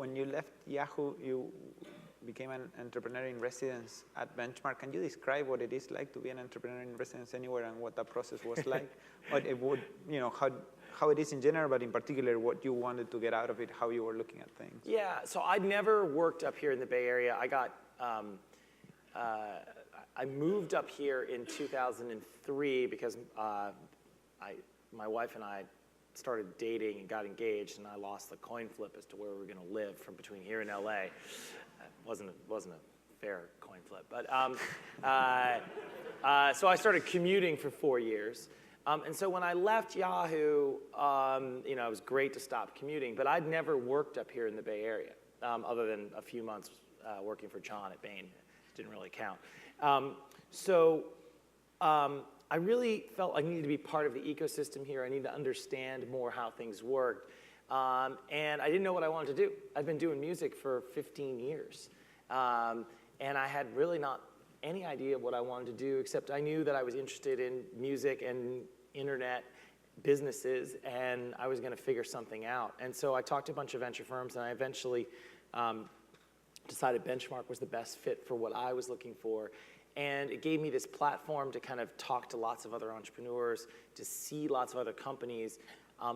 when you left Yahoo, you became an entrepreneur in residence at Benchmark. Can you describe what it is like to be an entrepreneur in residence anywhere and what that process was like? What it would, how it is in general, but in particular, what you wanted to get out of it, how you were looking at things. Yeah, so I'd never worked up here in the Bay Area. I moved up here in 2003 because my wife and I started dating and got engaged, and I lost the coin flip as to where we were going to live from between here and LA. Wasn't a fair coin flip, but so I started commuting for 4 years. And so when I left Yahoo, it was great to stop commuting, but I'd never worked up here in the Bay Area, other than a few months working for John at Bain. Didn't really count. I really felt I needed to be part of the ecosystem here. I needed to understand more how things worked. And I didn't know what I wanted to do. I'd been doing music for 15 years. And I had really not any idea what I wanted to do, except I knew that I was interested in music and internet businesses, and I was going to figure something out. And so I talked to a bunch of venture firms, and I eventually decided Benchmark was the best fit for what I was looking for. And it gave me this platform to kind of talk to lots of other entrepreneurs, to see lots of other companies,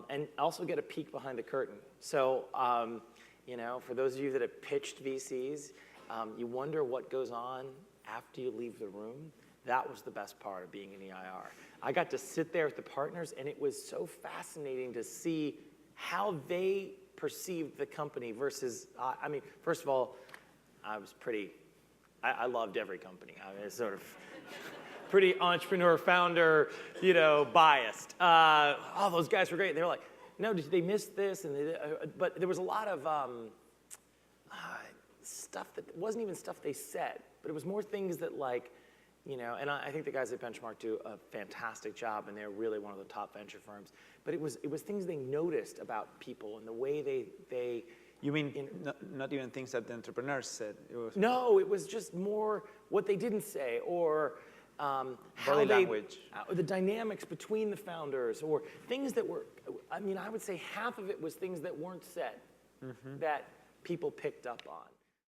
and also get a peek behind the curtain. So, for those of you that have pitched VCs, you wonder what goes on after you leave the room. That was the best part of being in EIR. I got to sit there with the partners, and it was so fascinating to see how they perceived the company versus, first of all, I loved every company. I mean, it's sort of pretty entrepreneur, founder, biased. Oh, those guys were great. They were like, no, did they miss this? And but there was a lot of stuff that wasn't even stuff they said, but it was more things that and I think the guys at Benchmark do a fantastic job, and they're really one of the top venture firms. But it was things they noticed about people and the way they You mean not even things that the entrepreneurs said? No, it was just more what they didn't say, or how language. The dynamics between the founders, or things that were, I would say half of it was things that weren't said, that people picked up on.